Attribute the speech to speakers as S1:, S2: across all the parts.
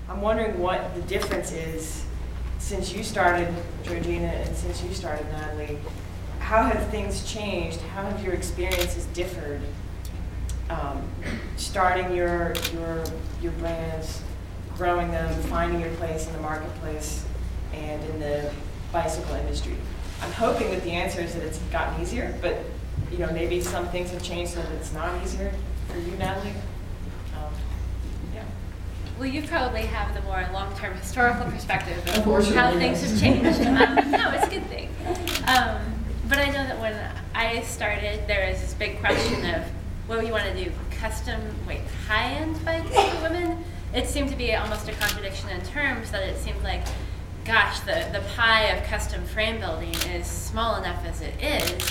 S1: I'm wondering what the difference is since you started, Georgena, and since you started, Natalie. How have things changed? How have your experiences differed? Starting your brands, growing them, finding your place in the marketplace and in the bicycle industry. I'm hoping that the answer is that it's gotten easier, but maybe some things have changed so that it's not easier for you, Natalie. Yeah.
S2: Well, you probably have the more long-term historical perspective of how things have changed. No, it's a good thing. But I know that when I started, there was this big question of what you want to do, high-end bikes for women? It seemed to be almost a contradiction in terms that it seemed like, gosh, the pie of custom frame building is small enough as it is.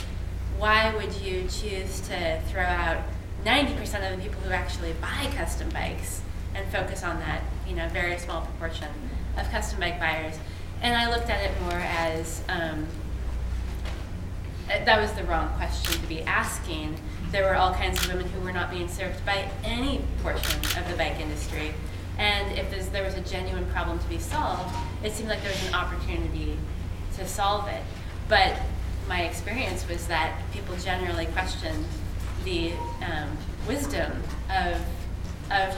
S2: Why would you choose to throw out 90% of the people who actually buy custom bikes and focus on that, very small proportion of custom bike buyers? And I looked at it more as that was the wrong question to be asking. There were all kinds of women who were not being served by any portion of the bike industry. And if there was a genuine problem to be solved, it seemed like there was an opportunity to solve it. But my experience was that people generally questioned the wisdom of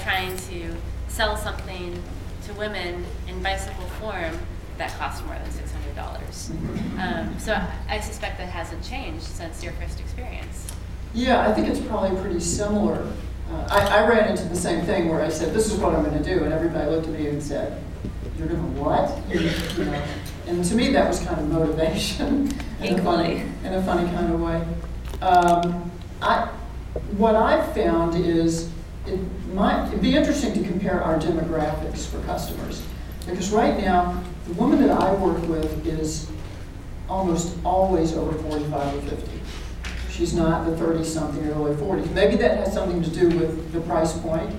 S2: trying to sell something to women in bicycle form that cost more than $600. So I suspect that hasn't changed since your first experience.
S3: Yeah, I think it's probably pretty similar. I ran into the same thing where I said, this is what I'm going to do, and everybody looked at me and said, you're going to what? And to me that was kind of motivation in a funny kind of way. What I've found is it'd be interesting to compare our demographics for customers, because right now the woman that I work with is almost always over 45 or 50. She's not the 30-something or early 40s. Maybe that has something to do with the price point,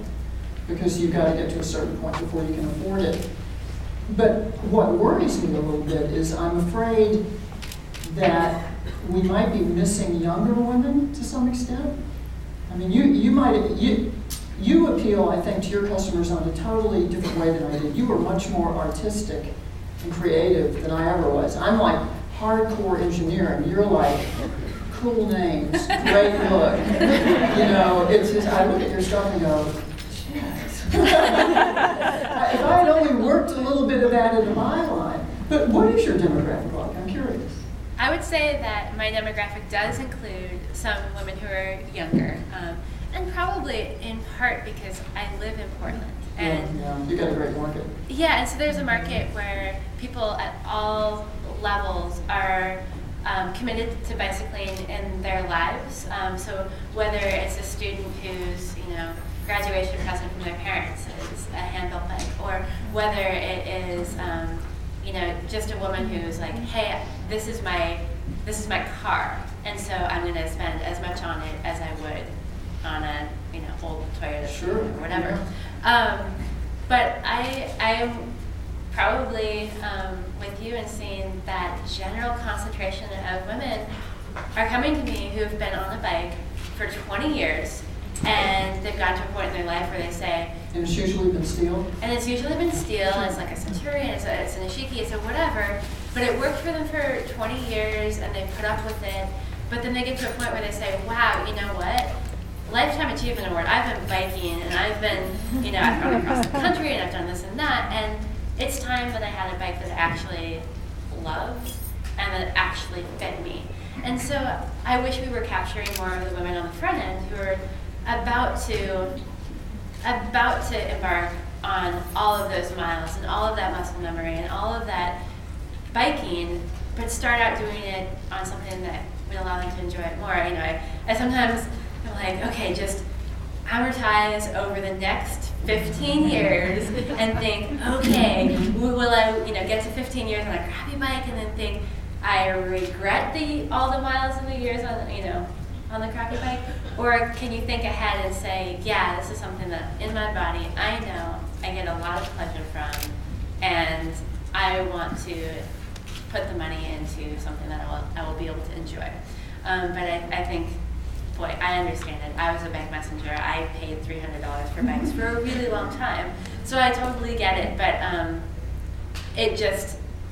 S3: because you've got to get to a certain point before you can afford it. But what worries me a little bit is I'm afraid that we might be missing younger women to some extent. I mean, you appeal, I think, to your customers on a totally different way than I did. You were much more artistic and creative than I ever was. I'm like hardcore engineering. You're like cool names, great look. It's just, I look at your stuff and go, shit. If I had only worked a little bit of that into my line. But what is your demographic like? I'm curious.
S2: I would say that my demographic does include some women who are younger, and probably in part because I live in Portland. And
S3: yeah, you got a great market.
S2: Yeah, and so there's a market where people at all levels are committed to bicycling in their lives. So whether it's a student whose graduation present from their parents is a handheld bike, or whether it is just a woman who's like, hey, this is my car, and so I'm going to spend as much on it as I would on a old Toyota
S3: sure.
S2: or whatever. But I am probably with you in seeing that general concentration of women are coming to me who've been on a bike for 20 years, and they've gotten to a point in their life where they say,
S3: and it's usually been steel?
S2: And it's usually been steel, it's like a Centurion, it's an Ishiki, it's a whatever, but it worked for them for 20 years and they put up with it, but then they get to a point where they say, wow, you know what? Lifetime Achievement Award, I've been biking and I've been, I've gone across the country and I've done this and that, and it's time that I had a bike that I actually loved and that actually fit me. And so I wish we were capturing more of the women on the front end who are about to embark on all of those miles and all of that muscle memory and all of that biking, but start out doing it on something that would allow them to enjoy it more. I sometimes I'm like, okay, just amortize over the next 15 years and think, okay, will I get to 15 years on a crappy bike and then think I regret all the miles and the years on the crappy bike? Or can you think ahead and say, yeah, this is something that in my body I know I get a lot of pleasure from, and I want to put the money into something that I will be able to enjoy. But I think boy, I understand it. I was a bank messenger. I paid $300 for bikes for a really long time. So I totally get it, but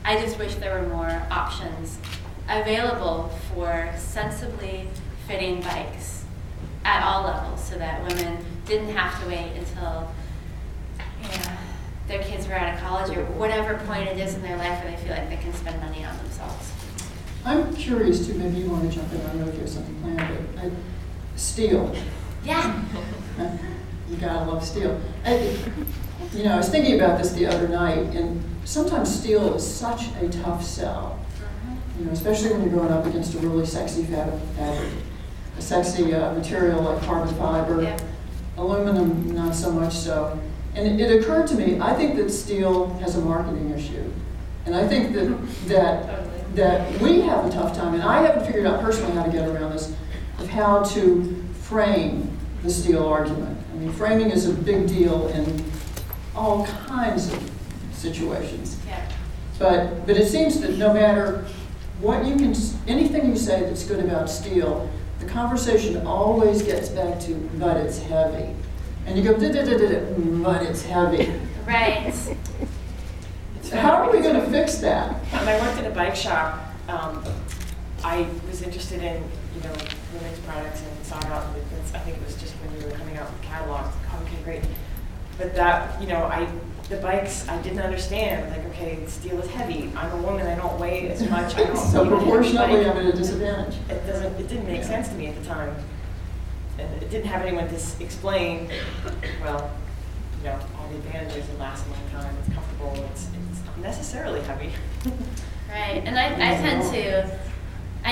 S2: I just wish there were more options available for sensibly fitting bikes at all levels, so that women didn't have to wait until their kids were out of college or whatever point it is in their life where they feel like they can spend money on themselves.
S3: I'm curious too, maybe you want to jump in, I don't know if you have something planned, but steel.
S2: Yeah.
S3: You gotta love steel. I was thinking about this the other night, and sometimes steel is such a tough sell. Especially when you're going up against a really sexy fabric, a sexy material like carbon fiber,
S2: Yeah.
S3: aluminum not so much so. And it occurred to me, I think that steel has a marketing issue. And I think that we have a tough time, and I haven't figured out personally how to get around this, of how to frame the steel argument. I mean, framing is a big deal in all kinds of situations.
S2: Yeah.
S3: But it seems that no matter what anything you say that's good about steel, the conversation always gets back to, but it's heavy. And you go, but it's heavy.
S2: Right.
S3: How are we going to fix that?
S1: When I worked in a bike shop, I was interested in, women's products and saw it out. I think it was just when we were coming out with catalogs. Okay, great. But that, the bikes, I didn't understand. Like, okay, steel is heavy. I'm a woman. I don't weigh as much. I don't.
S3: So proportionately, I'm at a disadvantage.
S1: It didn't make sense to me at the time, and it didn't have anyone to explain. Well, all the advantages. It lasts a long time. It's comfortable. It's not necessarily heavy.
S2: Right, and I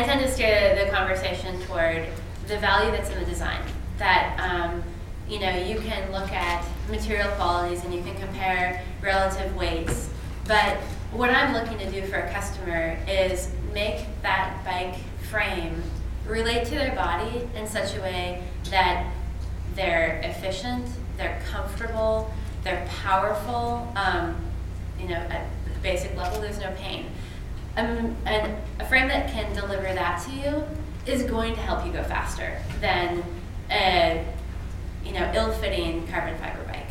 S2: tend to steer the conversation toward the value that's in the design. That you can look at material qualities and you can compare relative weights. But what I'm looking to do for a customer is make that bike frame relate to their body in such a way that they're efficient, they're comfortable, they're powerful. At the basic level, there's no pain. And a frame that can deliver that to you is going to help you go faster than a ill-fitting carbon fiber bike.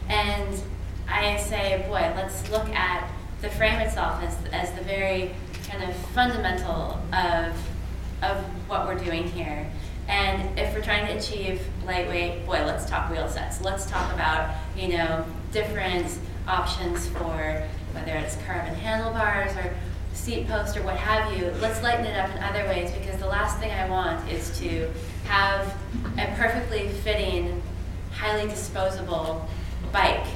S2: And I say, boy, let's look at the frame itself as the very kind of fundamental of what we're doing here. And if we're trying to achieve lightweight, boy, let's talk wheel sets. Let's talk about, different options for whether it's carbon handlebars or seat post or what have you. Let's lighten it up in other ways, because the last thing I want is to have a perfectly fitting, highly disposable bike,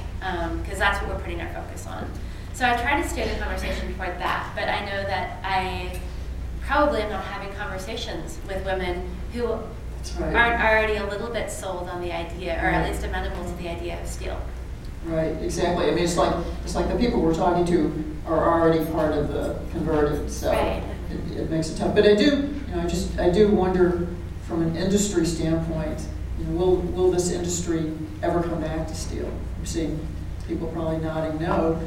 S2: because that's what we're putting our focus on. So I try to steer the conversation toward that, but I know that I probably am not having conversations with women who aren't already a little bit sold on the idea, or at least amenable to the idea of steel.
S3: Right, exactly. I mean, it's like the people we're talking to are already part of the converted, so
S2: right.
S3: it makes it tough. But I do wonder from an industry standpoint, will this industry ever come back to steel? I'm seeing people probably nodding no,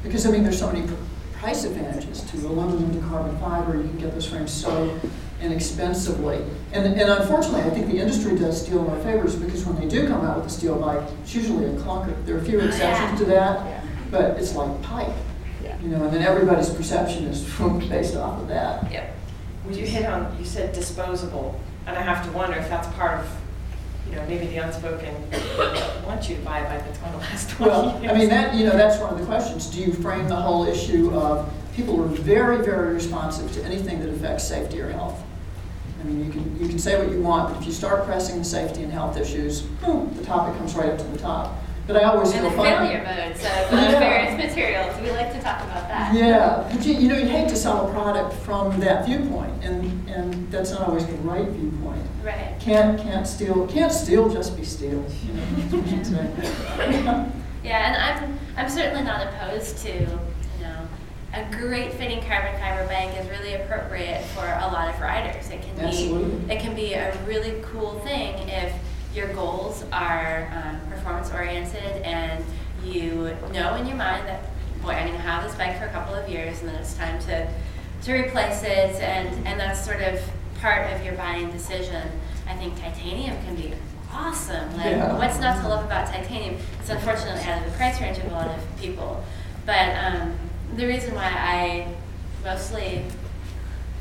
S3: because there's so many price advantages to aluminum to carbon fiber. You can get those frames so inexpensively. And unfortunately, I think the industry does steel in our favors, because when they do come out with a steel bike, it's usually a clunker. There are a few exceptions to that, but it's like pipe. And then everybody's perception is based off of that.
S2: Yep.
S1: Would you you said disposable, and I have to wonder if that's part of, maybe the unspoken, want you to buy a bike that's going to last 20 years.
S3: That's one of the questions. Do you frame the whole issue of people are very, very responsive to anything that affects safety or health? You can say what you want, but if you start pressing the safety and health issues, the topic comes right up to the top. But I always feel
S2: and the failure modes of various materials. We like to talk about that.
S3: Yeah, but you hate to sell a product from that viewpoint, and that's not always the right viewpoint.
S2: Right.
S3: Can't steel just be steel.
S2: Yeah, and I'm certainly not opposed to a great fitting carbon fiber bike is really appropriate for a lot of riders. It can be a really cool thing if your goals are performance oriented, and you know in your mind that, boy, I'm going to have this bike for a couple of years and then it's time to replace it, and that's sort of part of your buying decision, I think titanium can be awesome. Like, what's not to love about titanium? It's unfortunately out of the price range of a lot of people. But the reason why I mostly,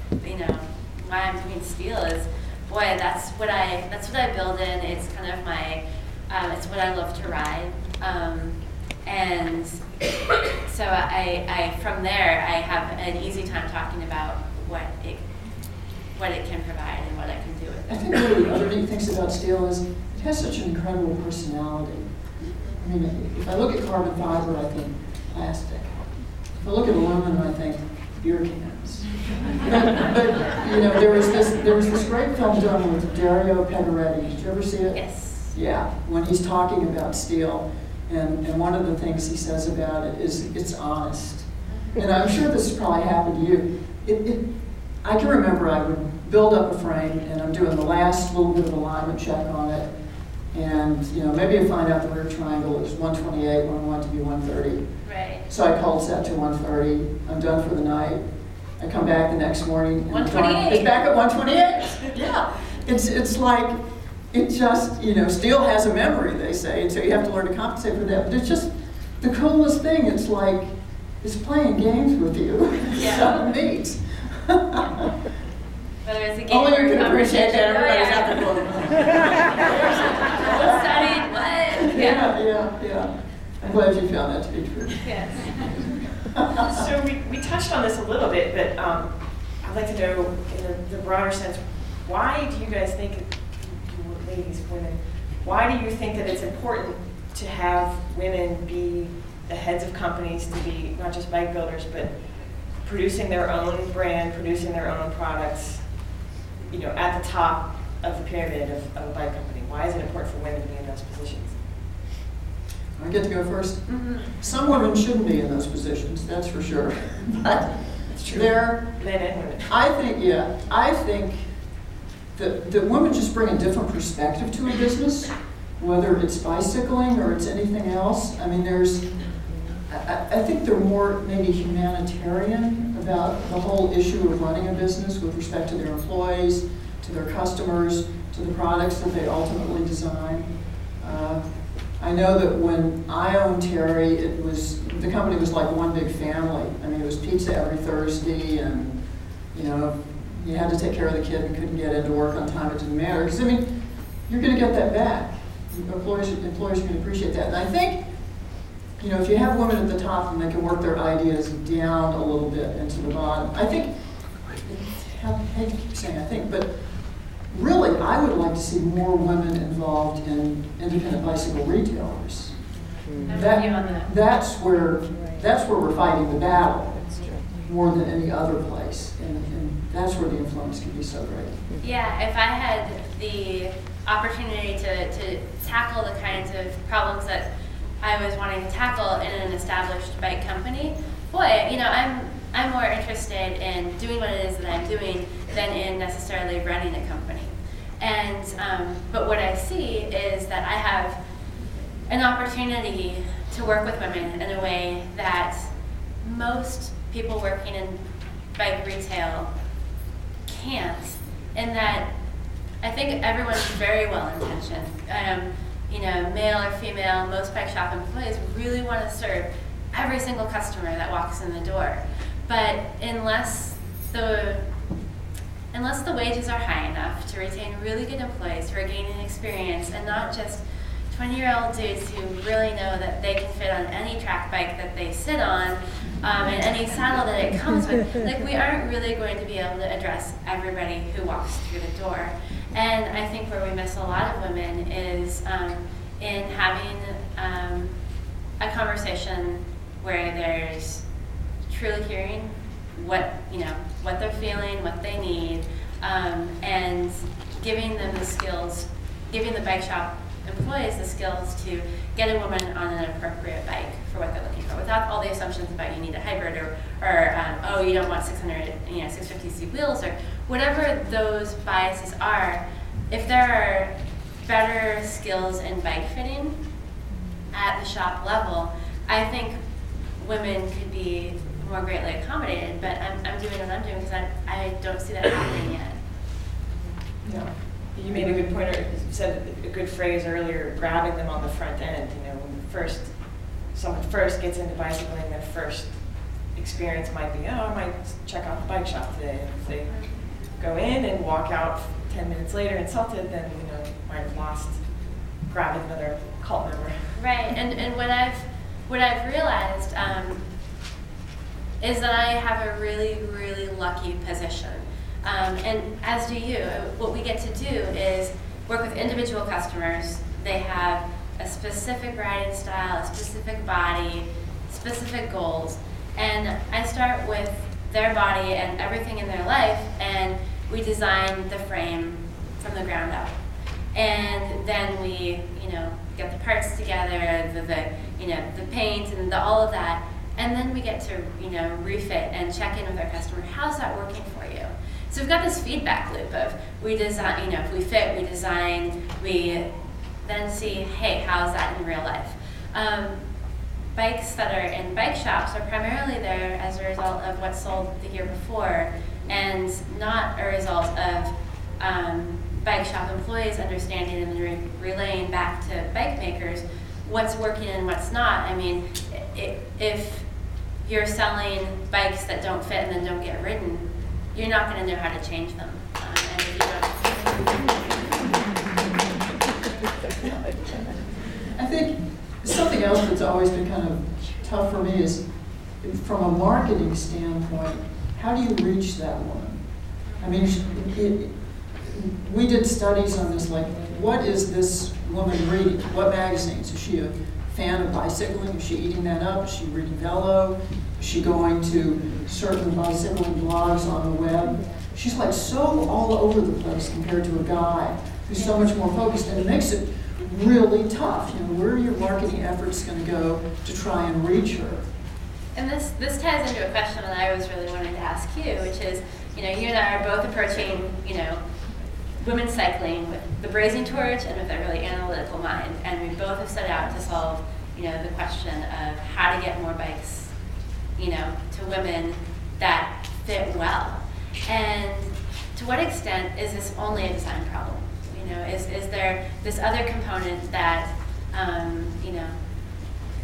S2: why I'm doing steel is, boy, that's what I build in. It's kind of my, it's what I love to ride. And so I from there, I have an easy time talking about what it can provide and what I can do with it.
S3: I think one of the other neat things about steel is it has such an incredible personality. I mean, if I look at carbon fiber, I think plastic. If I look at aluminum, I think beer cans. but there was this great film done with Dario Pegoretti. Did you ever see it?
S2: Yes.
S3: Yeah, when he's talking about steel, and one of the things he says about it is it's honest. And I'm sure this has probably happened to you. I can remember I would build up a frame, and I'm doing the last little bit of alignment check on it, and maybe I find out the rear triangle is 128 when I want it to be 130.
S2: Right.
S3: So I cold set to 130. I'm done for the night. I come back the next morning, and
S2: 128.
S3: it's back at 128. Yeah, it's like it just steel has a memory, they say, and so you have to learn to compensate for that. But it's just the coolest thing. It's like it's playing games with you. It's so neat.
S2: Whether it's a game
S3: Only
S2: or
S3: you
S2: a
S3: can appreciate that. Everybody's
S2: conversation.
S3: out there going,
S2: Studied what?
S3: yeah. I'm glad you found that to be true.
S2: Yes.
S1: So we touched on this a little bit, but I'd like to know, in the broader sense, why do you guys think, ladies, women, why do you think that it's important to have women be the heads of companies, to be not just bike builders, but producing their own brand, producing their own products, at the top of the pyramid of a bike company? Why is it important for women to be in those positions?
S3: I get to go first.
S2: Mm-hmm.
S3: Some women shouldn't be in those positions, that's for sure. But
S1: It's true.
S3: they're,
S1: Men and women.
S3: I think that women just bring a different perspective to a business, whether it's bicycling or it's anything else. I mean, I think they're more maybe humanitarian about the whole issue of running a business with respect to their employees, to their customers, to the products that they ultimately design. I know that when I owned Terry, the company was like one big family. I mean, it was pizza every Thursday, and you had to take care of the kid and couldn't get into work on time. It didn't matter, because you're going to get that back. Employers can appreciate that, and I think if you have women at the top and they can work their ideas down a little bit into the bottom, I think. I hate to keep saying I think, but really, I would like to see more women involved in independent bicycle retailers.
S2: I'm with you on that.
S3: That's where we're fighting the battle more than any other place, and that's where the influence can be so great.
S2: Yeah, if I had the opportunity to tackle the kinds of problems that I was wanting to tackle in an established bike company, boy, I'm more interested in doing what it is that I'm doing than in necessarily running a company. And but what I see is that I have an opportunity to work with women in a way that most people working in bike retail can't, in that I think everyone's very well intentioned. Male or female, most bike shop employees really want to serve every single customer that walks in the door. But unless the wages are high enough to retain really good employees who are gaining experience, and not just 20-year-old dudes who really know that they can fit on any track bike that they sit on, and any saddle that it comes with, we aren't really going to be able to address everybody who walks through the door. And I think where we miss a lot of women is in having a conversation where there's truly hearing what they're feeling, what they need, and giving them the skills, giving the bike shop employees the skills to get a woman on an appropriate bike for what they're looking for, without all the assumptions about you need a hybrid or you don't want 650cc wheels, or whatever those biases are. If there are better skills in bike fitting at the shop level, I think women could be more greatly accommodated. But I'm doing what I'm doing because I don't see that happening yet.
S3: Yeah.
S1: You made a good point, or said a good phrase earlier, grabbing them on the front end. When someone first gets into bicycling, their first experience might be, oh, I might check out the bike shop today. And if they go in and walk out 10 minutes later insulted, then might have lost grabbing another cult member.
S2: Right, and what I've realized is that I have a really, really lucky position. And as do you. What we get to do is work with individual customers. They have a specific riding style, a specific body, specific goals. And I start with their body and everything in their life, and we design the frame from the ground up. And then we, get the parts together, the paint and all of that. And then we get to, refit and check in with our customer. How's that working for you? So we've got this feedback loop of we design, if we fit, we design, we then see, hey, how's that in real life? Bikes that are in bike shops are primarily there as a result of what sold the year before, and not a result of bike shop employees understanding and relaying back to bike makers what's working and what's not. I mean, if you're selling bikes that don't fit and then don't get ridden, you're not going to know how to change them. And if you don't,
S3: I think something else that's always been kind of tough for me is, from a marketing standpoint, how do you reach that woman? I mean, we did studies on this, like, what is this woman reading? What magazines? Is she a fan of bicycling? Is she eating that up? Is she reading Velo? Is she going to certain bicycling blogs on the web? She's like so all over the place compared to a guy who's so much more focused, and it makes it really tough. Where are your marketing efforts going to go to try and reach her?
S2: And this ties into a question that I was really wanting to ask you, which is, you and I are both approaching, women's cycling with the brazen torch and with a really analytical mind, and we both have set out to solve, the question of how to get more bikes, to women that fit well. And to what extent is this only a design problem? Is there this other component that,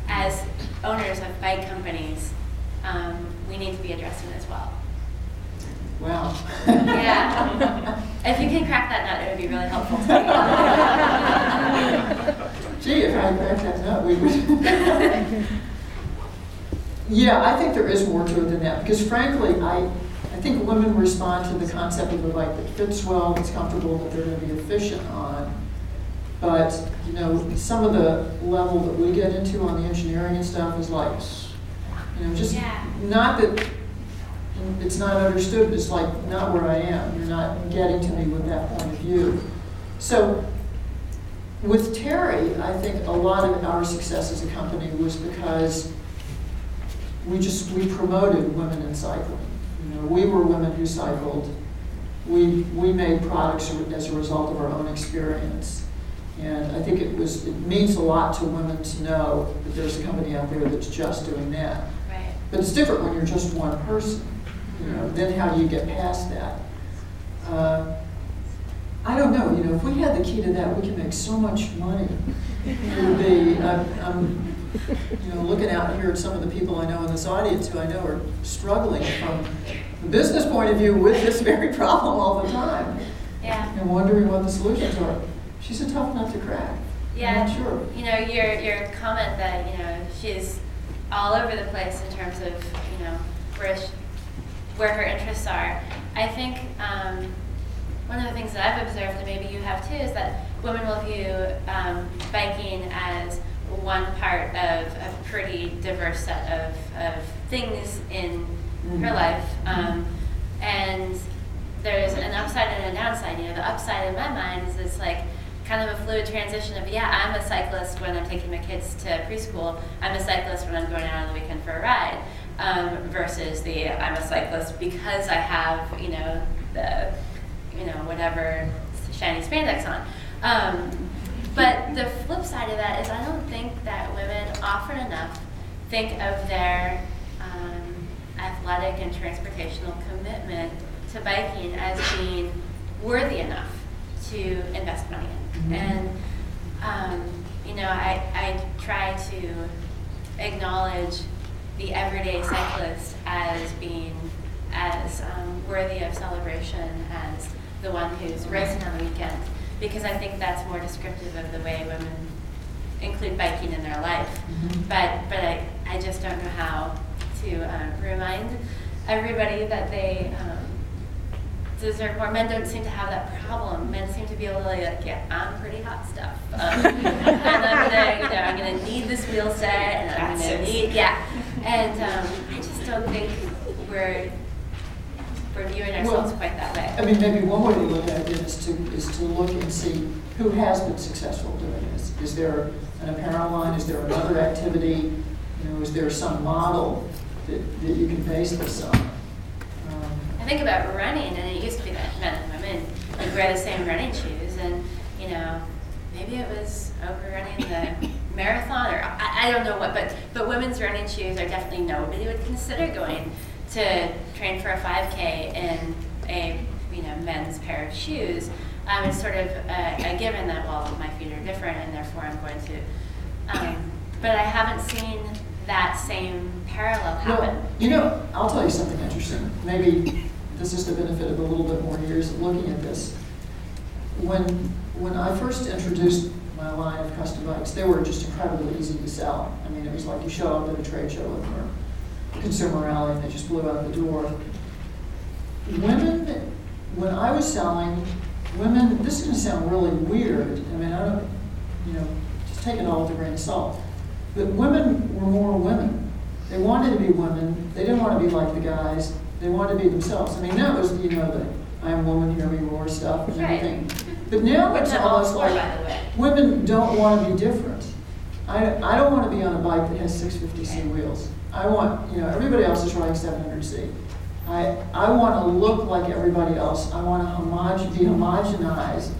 S2: as owners of bike companies, we need to be addressing as well?
S3: Wow.
S2: Yeah. If you can crack that nut, it would be really helpful to me.
S3: Gee, if I cracked that nut, we would. Yeah, I think there is more to it than that, because frankly, I think women respond to the concept of a bike that fits well, that's comfortable, that they're going to be efficient on. But, some of the level that we get into on the engineering and stuff is like, just not that it's not understood, but it's like not where I am. You're not getting to me with that point of view. So with Terry, I think a lot of our success as a company was because we promoted women in cycling. We were women who cycled. We made products as a result of our own experience. And I think it means a lot to women to know that there's a company out there that's just doing that.
S2: Right.
S3: But it's different when you're just one person. Then how do you get past that? I don't know. If we had the key to that, we could make so much money. It would be. I'm looking out here at some of the people I know in this audience who I know are struggling from a business point of view with this very problem all the time.
S2: Yeah.
S3: And wondering what the solutions are. She's a tough nut to crack.
S2: Yeah.
S3: I'm not sure.
S2: Your comment that she's all over the place in terms of where her interests are. I think one of the things that I've observed, and maybe you have too, is that women will view biking as one part of a pretty diverse set of things in her life. And there's an upside and a downside. The upside in my mind is it's like kind of a fluid transition of, I'm a cyclist when I'm taking my kids to preschool. I'm a cyclist when I'm going out on the weekend for a ride. Versus I'm a cyclist because I have, the, whatever shiny spandex on. But the flip side of that is I don't think that women often enough think of their athletic and transportational commitment to biking as being worthy enough to invest money in. And you know, I try to acknowledge the everyday cyclist as being as worthy of celebration as the one who's racing on the weekend, because I think that's more descriptive of the way women include biking in their life. But I just don't know how to remind everybody that they deserve more. Men don't seem to have that problem. Men seem to be able to like get on pretty hot stuff. And I'm gonna need this wheel set, and I'm gonna need And I just don't think we're viewing ourselves quite that way.
S3: I mean, maybe one way to look at it is to look and see who has been successful doing this. Is there an apparel line? Is there another activity? You know, is there some model that you can base this on?
S2: I think about running, and it used to be that men and women would wear the same running shoes, and you know, maybe it was over running the marathon, or I don't know what, but women's running shoes are definitely nobody would consider going to train for a 5K in a men's pair of shoes. It's sort of a given that, well, my feet are different and therefore I'm going to, but I haven't seen that same parallel happen.
S3: Well, you know, I'll tell you something interesting. Maybe this is the benefit of a little bit more years of looking at this. When I first introduced my line of custom bikes, they were just incredibly easy to sell. I mean, it was like you show up at a trade show with them, or consumer rally, and they just blew out the door. Women, when I was selling, women, this is going to sound really weird. I mean, I don't, just take it all with a grain of salt. But women were more women. They wanted to be women. They didn't want to be like the guys. They wanted to be themselves. I mean, that was, the I am woman, hear me roar stuff and everything. But now it's almost like women don't want to be different. I don't want to be on a bike that has 650C wheels. I want, everybody else is riding 700C. I want to look like everybody else. I want to be homogenized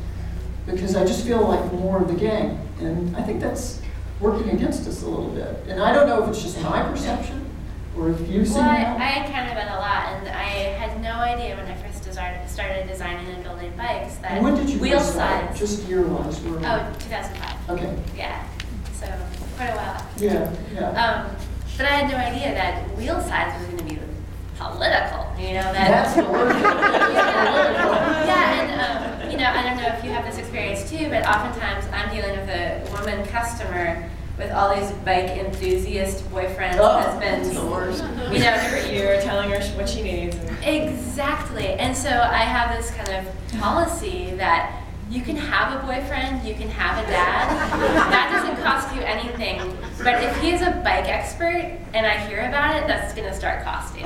S3: because I just feel like more of the gang. And I think that's working against us a little bit. And I don't know if it's just my perception or if you've seen that.
S2: I kind of been a lot, and I had no idea when I first started designing and building bikes that
S3: and when did you
S2: wheel
S3: start?
S2: size.
S3: Just year-wise.
S2: 2005. Okay. Yeah, so quite a while.
S3: Yeah.
S2: But I had no idea that wheel size was going to be political.
S3: That's the word.
S2: Yeah, and I don't know if you have this experience too, but oftentimes I'm dealing with a woman customer with all these bike enthusiast boyfriends, husbands.
S1: The worst. Every year telling her what she needs.
S2: Exactly. And so I have this kind of policy that you can have a boyfriend, you can have a dad. That doesn't cost you anything. But if he's a bike expert and I hear about it, that's going to start costing.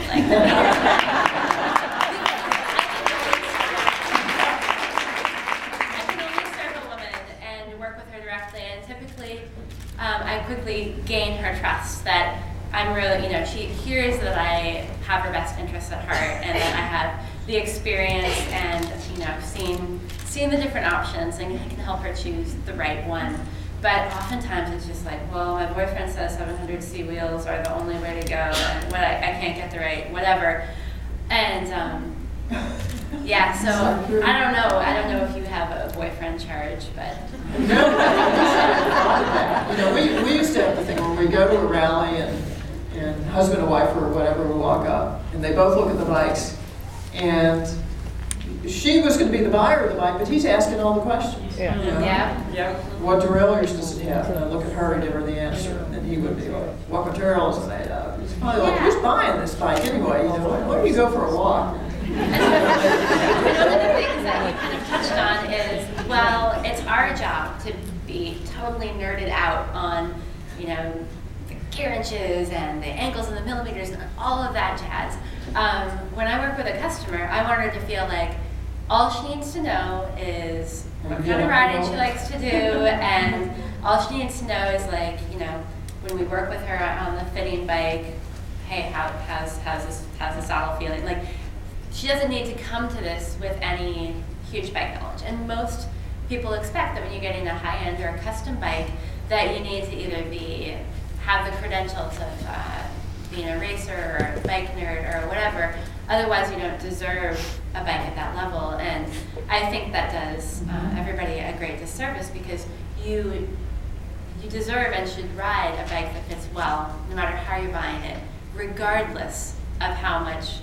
S2: I quickly gain her trust that I'm really, she hears that I have her best interests at heart and that I have the experience and, seen the different options and I can help her choose the right one. But oftentimes it's just like, well, my boyfriend says 700C wheels are the only way to go and I can't get the right, whatever. And yeah, so I don't know if you have a boyfriend charge, but.
S3: We used to have the thing where we go to a rally and husband and wife or whatever will walk up and they both look at the bikes and she was going to be the buyer of the bike, but he's asking all the questions.
S2: Yeah.
S3: What derailleurs does it have? And I look at her and give her the answer, and then he would be like, "What material is it made of?" He's probably like, "Who's buying this bike anyway? Why don't you go for a walk?"
S2: One of the things that you kind of touched on is, well, it's our job to be totally nerded out on, the gear inches and the ankles and the millimeters and all of that jazz. When I work with a customer, I want her to feel like all she needs to know is what kind of riding she likes to do, and all she needs to know is when we work with her on the fitting bike, hey, how's the saddle feeling? She doesn't need to come to this with any huge bike knowledge. And most people expect that when you're getting a high-end or a custom bike, that you need to either have the credentials of being a racer or a bike nerd or whatever. Otherwise, you don't deserve a bike at that level. And I think that does everybody a great disservice, because you deserve and should ride a bike that fits well, no matter how you're buying it, regardless of how much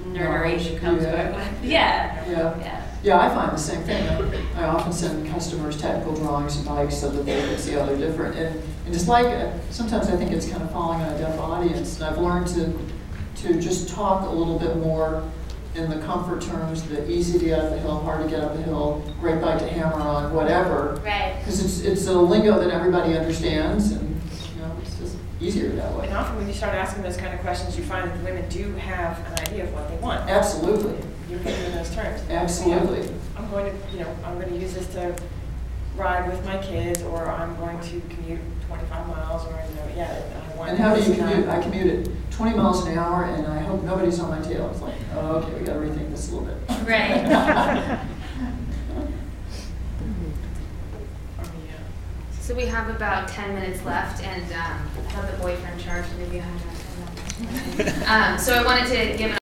S2: nerdery comes with it.
S3: Yeah, I find the same thing. I often send customers technical drawings of bikes so that they can see how they're different. And just like, sometimes I think it's kind of falling on a deaf audience. And I've learned to just talk a little bit more in the comfort terms, the easy to get up the hill, hard to get up the hill, great bike to hammer on, whatever.
S2: Right.
S3: Because it's a lingo that everybody understands, and it's just easier that way.
S1: And often when you start asking those kind of questions, you find that the women do have an idea of what they want.
S3: Absolutely.
S1: You're thinking in those terms.
S3: Absolutely.
S1: I'm going to use this to ride with my kids, or I'm going to commute 25 miles, or I want.
S3: And how do you commute? I commute at 20 miles an hour, and I hope nobody's on my tail. It's like, oh, okay, we got to rethink this a little bit.
S2: Right.
S4: So we have about 10 minutes left, and I have the boyfriend charge, maybe 110 minutes. So I wanted to give an